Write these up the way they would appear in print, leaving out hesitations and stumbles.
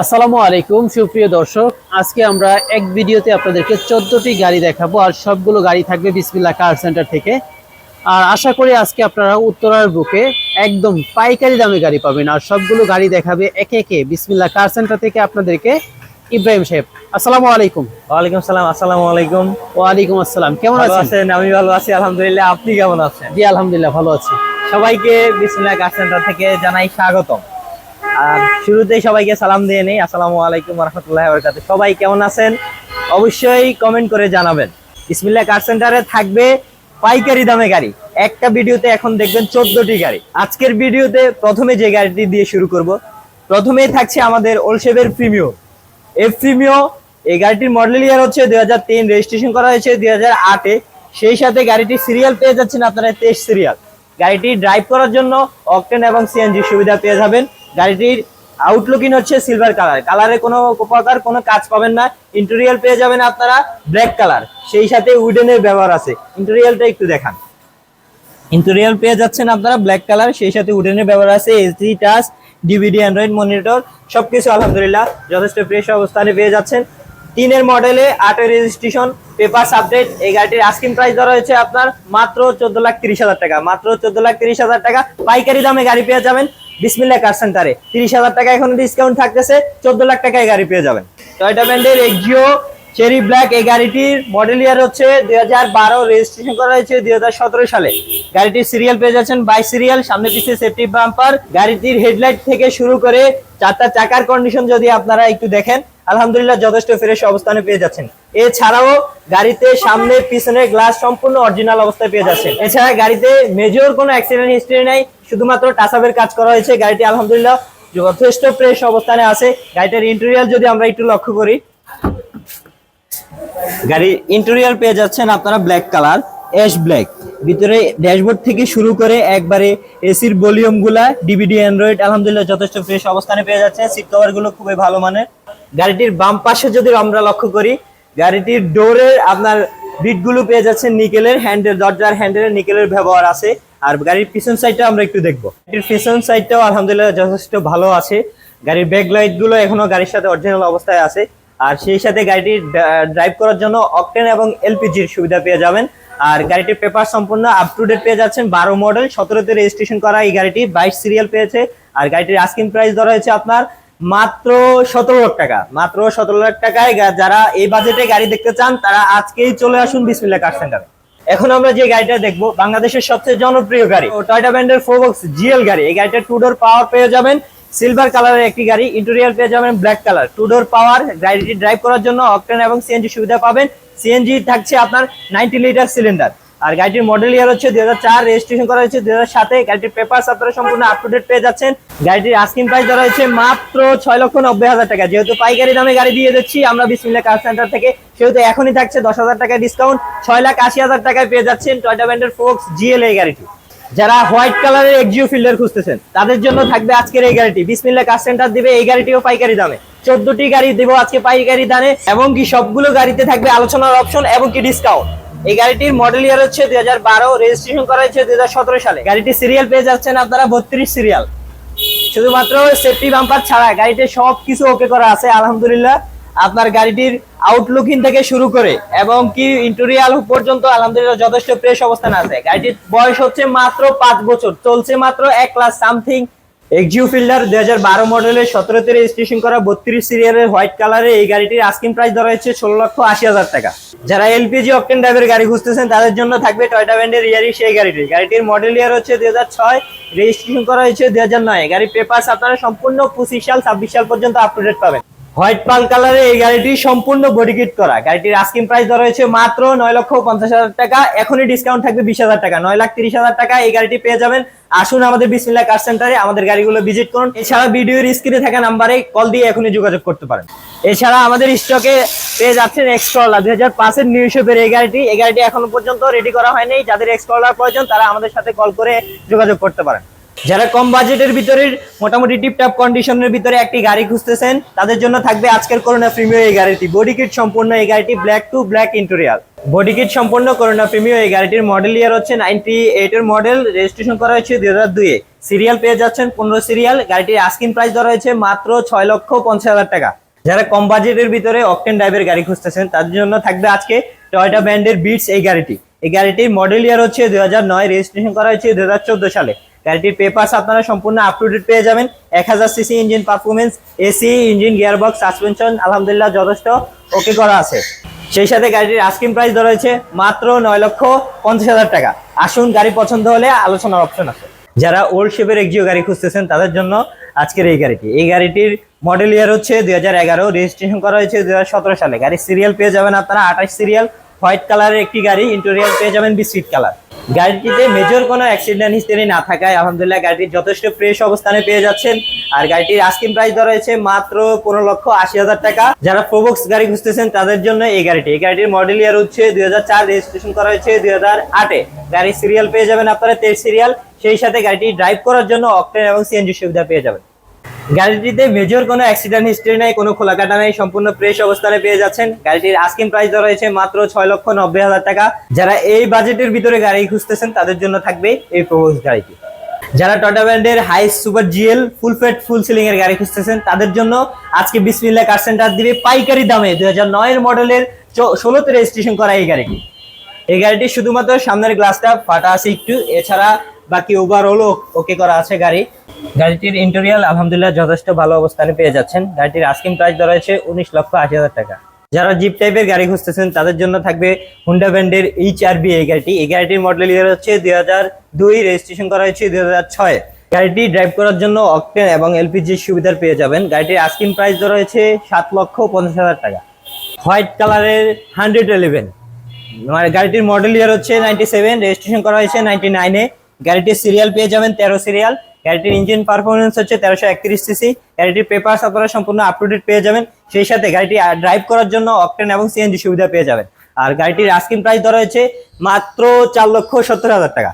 আসসালামু আলাইকুম সুপ্রিয় দর্শক, আজকে আমরা এক ভিডিওতে আপনাদেরকে 14টি গাড়ি দেখাবো আর সবগুলো গাড়ি থাকবে বিসমিল্লাহ কার সেন্টার থেকে। আর আশা করি আজকে আপনারা উত্তরার বুকে একদম পাইকারি দামে গাড়ি পাবেন। আর সবগুলো গাড়ি দেখাবে একে একে বিসমিল্লাহ কার সেন্টার থেকে আপনাদেরকে ইব্রাহিম সাহেব। আসসালামু আলাইকুম। ওয়ালাইকুম সালাম। আসসালামু আলাইকুম। ওয়ালাইকুম আসসালাম। কেমন আছেন? আমি ভালো আছি আলহামদুলিল্লাহ। আপনি কেমন আছেন? জি আলহামদুলিল্লাহ ভালো আছি। সবাইকে বিসমিল্লাহ কার সেন্টার থেকে জানাই স্বাগতম। আর শুরুতেই সবাইকে সালাম দিয়ে নেই, আসসালামু আলাইকুম ওয়া রাহমাতুল্লাহি ওয়া বারাকাতুহু। সবাই কেমন আছেন অবশ্যই কমেন্ট করে জানাবেন। বিসমিল্লাহ কার সেন্টারে থাকবে পাইকারি দামে গাড়ি। একটা ভিডিওতে এখন দেখবেন 14টি গাড়ি। আজকের ভিডিওতে প্রথমে যে গাড়িটি দিয়ে শুরু করব, প্রথমেই থাকছে আমাদের ওলশেবের প্রিমিও এফ প্রিমিও। এই গাড়িটির মডেল ইয়ার হচ্ছে 2003, রেজিস্ট্রেশন করা হয়েছে 2008-এ। সেই সাথে গাড়িটির সিরিয়াল পেয়ে যাচ্ছেন আপনারা 23 সিরিয়াল। গাড়িটি ড্রাইভ করার জন্য অকটেন এবং সিএনজি সুবিধা পেয়ে যাবেন। গাড়িটির আউটলুকিং হচ্ছে সিলভার কালার, কালারে কোনো প্রকার কোনো কাজ পাবেন না। ইন্টেরিয়র পেয়ে যাবেন আপনারা ব্ল্যাক কালার, সেই সাথে উডেনের ব্যবহার আছে। ইন্টেরিয়রটা একটু দেখান। ইন্টেরিয়র পেয়ে যাচ্ছেন আপনারা ব্ল্যাক কালার, সেই সাথে উডেনের ব্যবহার আছে। HD touch, DVD, Android monitor সবকিছু আলহামদুলিল্লাহ যথেষ্ট ফ্রেশ অবস্থানে পেয়ে যাচ্ছেন। 3-এর মডেলে 8-এর রেজিস্ট্রেশন, পেপারস আপডেট। এই গাড়িটির আস্কিং প্রাইস ধরা হয়েছে আপনার মাত্র 14,30,000 টাকা। মাত্র 14,30,000 টাকা পাইকারি দামে গাড়ি পেয়ে যাবেন বিসমিল্লাহ কার সেন্টারে। 30,000 টাকা এখন ডিসকাউন্ট থাকতেছে, 14 লাখ টাকায় গাড়ি পেয়ে যাবেন। টয়োটা ব্র্যান্ডের এক্সিও চেরি ব্ল্যাক। এই গাড়িটির মডেল ইয়ার হচ্ছে 2012, রেজিস্ট্রেশন করা হয়েছে 2017 সালে। গাড়িটির সিরিয়াল পেয়ে যাচ্ছেন 22 সিরিয়াল, সামনে পিছে সেফটি বাম্পার। গাড়িটির হেডলাইট থেকে শুরু করে চারটা চাকার কন্ডিশন যদি আপনারা একটু দেখেন আলহামদুলিল্লাহ যথেষ্ট ফ্রেশ অবস্থানে পেয়ে যাচ্ছেন। এছাড়াও গাড়িতে সামনে পিছনে গ্লাস সম্পূর্ণ অরিজিনাল অবস্থায় পেয়ে যাচ্ছেন। এছাড়া গাড়িতে মেজর কোনো অ্যাক্সিডেন্ট হিস্ট্রি নাই, শুধুমাত্র টাচআপের কাজ করা হয়েছে। গাড়িটি আলহামদুলিল্লাহ যথেষ্ট ফ্রেশ অবস্থানে আছে। গাড়িটার ইন্টেরিয়র যদি আমরা একটু লক্ষ্য করি, গাড়ির ইন্টেরিয়র পেয়ে যাচ্ছেন আপনারা ব্ল্যাক কালার, অ্যাশ ব্ল্যাক। ভিতরে ড্যাশবোর্ড থেকে শুরু করে একবারে এসির ভলিউম গুলা, ডিভিডি, অ্যান্ড্রয়েড আলহামদুলিল্লাহ যথেষ্ট ফ্রেশ অবস্থানে পেয়ে যাচ্ছে। সিট কভার গুলো খুবই ভালো মানের। গাড়িটির বাম পাশে যদি আমরা লক্ষ্য করি, গাড়িটির ডোরের আপনার বিট গুলো পেয়ে যাচ্ছেন নিকেলের। হ্যান্ডেল, দরজার হ্যান্ডেলে নিকেলের ব্যবহার আছে। আর গাড়ির পিছন সাইডটা আমরা একটু দেখবো। গাড়ির পিছন সাইডটাও আলহামদুলিল্লাহ যথেষ্ট ভালো আছে। গাড়ির ব্যাক লাইট গুলো এখনো গাড়ির সাথে অরিজিনাল অবস্থায় আছে। আর সেই সাথে গাড়িটি ড্রাইভ করার জন্য অকটেন এবং এলপিজির সুবিধা পেয়ে যাবেন। আর গাড়িটির পেপার সম্পূর্ণ আপ টু ডেট পেয়ে যাচ্ছেন। 12 মডেল, 17-তে রেজিস্ট্রেশন করা এই গাড়িটি, 22 সিরিয়াল পেয়েছে। আর গাড়িটির আস্কিং প্রাইস ধরা হয়েছে আপনার মাত্র 17 লাখ টাকা। মাত্র 17 লাখ টাকায় যারা এই বাজেটে গাড়ি দেখতে চান তারা আজকেই চলে আসুন বিসমিল্লাহ কার সেন্টারে। এখন আমরা যে গাড়িটা দেখবো বাংলাদেশের সবচেয়ে জনপ্রিয় গাড়ি, টয়োটা ব্র্যান্ডের ফোবক্স জিএল গাড়ি। এই গাড়িটা 2 ডোর পাওয়ার পেয়ে যাবেন, সিলভার কালারের একটি গাড়ি। ইন্টেরিয়র পেয়ে যাবেন ব্ল্যাক কালার, 2 ডোর পাওয়ার। গাড়িটি ড্রাইভ করার জন্য অকটেন এবং সিএনজি সুবিধা পাবেন। সিএনজি থাকছে আপনার 90 লিটার সিলিন্ডার। আর গাড়িটির মডেল ইয়ার হচ্ছে 2004, রেজিস্ট্রেশন করা হয়েছে 2007-এ। গাড়িটির পেপারস আপনারা সম্পূর্ণ আপ টু ডেট পেয়ে যাচ্ছেন। গাড়িটির আস্কিং প্রাইস ধরা হয়েছে মাত্র 6,90,000 টাকা। যেহেতু পাইকারি দামে গাড়ি দিয়ে দিচ্ছি আমরা বিসমিল্লাহ কার সেন্টার থেকে, সেহেতু এখনই থাকছে 10,000 টাকা ডিসকাউন্ট। 6,80,000 টাকায় পেয়ে যাচ্ছেন টয়োটা ব্র্যান্ডের ফোবক্স জিএল এই গাড়িটি। যারা হোয়াইট কালারের এক্সিও ফিল্ডার খুঁজতেছেন তাদের জন্য থাকবে আজকের এই গাড়িটি। বিসমিল্লাহ কার সেন্টার দিবে এই গাড়িটিও পাইকারি দামে। 14টি গাড়ি দেব আজকে পাইকারি দামে, এবং কি সবগুলো গাড়িতে থাকবে আলোচনার অপশন এবং কি ডিসকাউন্ট। এই গাড়িটির মডেল ইয়ার হচ্ছে 2012, রেজিস্ট্রেশন করা হয়েছে 2017 সালে। গাড়িটির সিরিয়াল পেয়ে যাচ্ছেন আপনারা 32 সিরিয়াল। শুধুমাত্র সেফটি বাম্পার ছাড়া গাড়িতে সবকিছু ওকে করা আছে আলহামদুলিল্লাহ। আপনার গাড়িটির আউটলুকিং থেকে শুরু করে এবং কি ইন্টেরিয়র পর্যন্ত আলহামদুলিল্লাহ যথেষ্ট ফ্রেশ অবস্থানে আছে। গাড়িটির বয়স হচ্ছে মাত্র 5 বছর, চলছে মাত্র 1 লাখ সামথিং। এক্সিও ফিল্ডার 2012 মডেলের, 17-তে রেজিস্ট্রেশন করা 32 সিরিয়ালের হোয়াইট কালারের এই গাড়িটির আস্কিং প্রাইস ধরা হচ্ছে 16,80,000 টাকা। যারা এলপিজি অকটেন ড্রাইভের গাড়ি খুঁজতেছেন তাদের জন্য থাকবে টয়োটা ব্র্যান্ডের ইয়ারিস এই গাড়িটি। গাড়িটির মডেল ইয়ার হচ্ছে 2006, রেজিস্ট্রেশন করা হয়েছে 2009। গাড়ির পেপারস আপনারা সম্পূর্ণ 25 সাল 26 সাল পর্যন্ত আপ টু ডেট পাবেন। হোয়াইট পাল কালারে এই গাড়িটি সম্পূর্ণ বডি কিট করা। গাড়িটির আস্কিং প্রাইস ধরা হয়েছে মাত্র 9,50,000 টাকা। এখনই ডিসকাউন্ট থাকবে 20,000 টাকা। 9,30,000 টাকা এই গাড়িটি পেয়ে যাবেন। আসুন আমাদের বিসমিল্লাহ কার সেন্টারে, আমাদের গাড়িগুলো ভিজিট করুন। এছাড়া ভিডিওর স্ক্রিনে থাকা নাম্বারে কল দিয়ে এখনই যোগাযোগ করতে পারেন। এছাড়া আমাদের স্টকে পেয়ে যাচ্ছেন এক্সকরলা 2005-এর নিউ শেপের এই গাড়িটি। এই গাড়িটি এখনো পর্যন্ত রেডি করা হয়নি। যাদের এক্সকরলার প্রয়োজন তারা আমাদের সাথে কল করে যোগাযোগ করতে পারেন। যারা কম বাজেটের ভিতরে মোটামুটি টিপটপ কন্ডিশনের ভিতরে একটি গাড়ি খুঁজতেছেন তাদের জন্য থাকবে আজকের করোনা প্রিমিও এই গাড়িটি। বডি কিট সম্পূর্ণ এই গাড়িটি, black to black interior. Body kit সম্পূর্ণ করোনা প্রিমিও এই গাড়িটির মডেল ইয়ার হচ্ছে 98-এর মডেল, রেজিস্ট্রেশন করা হয়েছে 2002-এ। সিরিয়াল পেয়ে যাচ্ছেন 15 সিরিয়াল। গাড়িটির আস্কিং প্রাইস ধরা হয়েছে মাত্র 6,50,000 টাকা। যারা কম বাজেটের ভিতরে অকটেন ড্রাইভের গাড়ি খুঁজতেছেন তাদের জন্য থাকবে আজকে টয়োটা ব্র্যান্ডের বিটস এই গাড়িটি। এই গাড়িটির মডেল ইয়ার হচ্ছে 2009, রেজিস্ট্রেশন করা হয়েছে 2014 সালে। গাড়িটির পেপারস আপনারা সম্পূর্ণ আপ টু ডেট পেয়ে যাবেন। 1000 CC engine performance, AC engine, gearbox, suspension আলহামদুলিল্লাহ যথেষ্ট ওকে করা আছে। সেই সাথে গাড়িটির আস্কিং প্রাইস ধরা হয়েছে মাত্র 9,50,000 টাকা। আসুন, গাড়ি পছন্দ হলে আলোচনার অপশন আছে। যারা ওল্ড শেপের এক্সিও গাড়ি খুঁজতেছেন তাদের জন্য আজকের এই গাড়িটি। এই গাড়িটির মডেল ইয়ার হচ্ছে 2011, রেজিস্ট্রেশন করা হয়েছে 2017 সালে। গাড়ির সিরিয়াল পেয়ে যাবেন আপনারা 28 সিরিয়াল। হোয়াইট কালারের একটি গাড়ি, ইন্টেরিয়র পেয়ে যাবেন বিস্কিট কালার। গাড়িটিতে মেজর কোনো অ্যাক্সিডেন্ট হিস্টরি না থাকায় আলহামদুলিল্লাহ গাড়িটি যথেষ্ট ফ্রেশ অবস্থানে পেয়ে যাচ্ছেন। আর গাড়িটির আস্কিং প্রাইস ধরা হয়েছে মাত্র 15,80,000 টাকা। যারা প্রোবক্স গাড়ি খুঁজতেছেন তাদের জন্য এই গাড়িটি। এই গাড়িটির মডেল ইয়ার হচ্ছে 2004, রেজিস্ট্রেশন করা হয়েছে 2008-এ। গাড়ির সিরিয়াল পেয়ে যাবেন আপনারা 23 সিরিয়াল। সেই সাথে গাড়িটি ড্রাইভ করার জন্য অকটেন এবং সিএনজি সুবিধা পেয়ে যাবেন। গাড়িটিতে মেজর কোনো অ্যাক্সিডেন্ট হিস্টরি নেই, কোনো খোলাকাটা নেই, সম্পূর্ণ ফ্রেশ অবস্থানে পেয়ে যাচ্ছেন। গাড়িটির আস্কিং প্রাইস ধরা হয়েছে মাত্র 6,90,000 টাকা। যারা এই বাজেটের ভিতরে গাড়ি খুঁজতেছেন তাদের জন্য থাকবে এই প্রোবক্স গাড়িটি। যারা টয়োটা ব্র্যান্ডের হাই সুপার জিএল ফুল ফেট ফুল সিলিং এর গাড়ি খুঁজতেছেন তাদের জন্য আজকে বিসমিল্লাহ কার সেন্টার দিবে পাইকারি দামে 2009 মডেলের 16তে রেজিস্ট্রেশন করা এই গাড়িটি। এই গাড়িটি শুধুমাত্র সামনের গ্লাসটা ফাটা আছে একটু, এছাড়া বাকি ওভারঅল ওকে করা আছে গাড়িটির ইন্টেরিয়র আলহামদুলিল্লাহ যথেষ্ট ভালো অবস্থানে পেয়ে যাচ্ছেন। গাড়িটির আস্কিং প্রাইস ধরা হয়েছে 19,80,000 টাকা। যারা জিপ টাইপের গাড়ি খুঁজতেছেন তাদের জন্য থাকবে হুন্ডা ব্র্যান্ডের HRV এই গাড়িটি। এই গাড়িটির মডেল ইয়ার হচ্ছে 2002, রেজিস্ট্রেশন করা হয়েছে 2006। গাড়িটি ড্রাইভ করার জন্য অকটেন এবং এলপিজি সুবিধা পেয়ে যাবেন। গাড়িটির আস্কিং প্রাইস ধরা হয়েছে 7,50,000 টাকা। হোয়াইট কালারের 111, গাড়িটির মডেল ইয়ার হচ্ছে 97, রেজিস্ট্রেশন করা হয়েছে 99-এ। গাড়িটির সিরিয়াল পেয়ে যাবেন 13 সিরিয়াল। গাড়িটির ইঞ্জিন পারফরমেন্স হচ্ছে 1331 সিসি। গাড়িটির পেপারস আপনারা সম্পূর্ণ আপ টু ডেট পেয়ে যাবেন। সেই সাথে গাড়িটি ড্রাইভ করার জন্য অকটেন এবং সিএনজি সুবিধা পেয়ে যাবেন। আর গাড়িটির আস্কিং প্রাইস ধরা হয়েছে মাত্র 4,70,000 টাকা।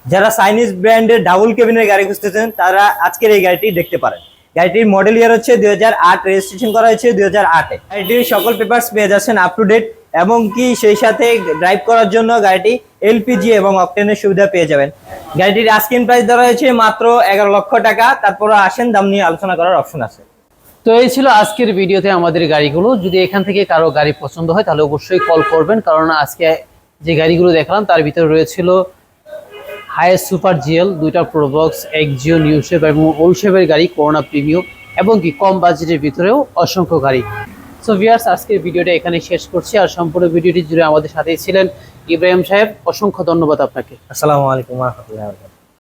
যারা চাইনিজ ব্র্যান্ডের ডাবল কেবিনের গাড়ি খুঁজতেছেন তারা আজকের এই গাড়িটি দেখতে পারেন। গাড়িটির মডেল ইয়ার হচ্ছে 2008, রেজিস্ট্রেশন করা হয়েছে 2008-এ। গাড়িটির সকল পেপারস পেয়ে যাচ্ছেন আপ টু ডেট, এবং কি সেই সাথে ড্রাইভ করার জন্য গাড়িটি এলপিজি এবং অকটেনের সুবিধা পেয়ে যাবেন। গাড়িটির আস্কিং প্রাইস ধরা হয়েছে মাত্র 11 লক্ষ টাকা। তারপরে আসেন, দাম নিয়ে আলোচনা করার অপশন আছে। তো এই ছিল আজকের ভিডিওতে আমাদের গাড়িগুলো। যদি এখান থেকে কারো গাড়ি পছন্দ হয় তাহলে অবশ্যই কল করবেন, কারণ আজকে যে গাড়িগুলো দেখলাম তার ভিতরে রয়েছিল হাইয়েস্ট সুপার জিএল, 2টা প্রোবক্স, এক্সিও, নিউ শেপ এবং ওল্ড শেপের গাড়ি, করোনা প্রিমিয়াম, এবং কি কম বাজেটের ভিতরেও অসংখ্য গাড়ি। সো ভিউয়ার্স, আজকের ভিডিওটা এখানে শেষ করছি। আর সম্পূর্ণ ভিডিওটি জুড়ে আমাদের সাথেই ছিলেন ইব্রাহিম সাহেব। অসংখ্য ধন্যবাদ আপনাকে। আসসালামু আলাইকুম ওয়া রাহমাতুল্লাহি ওয়া বারাকাতুহু।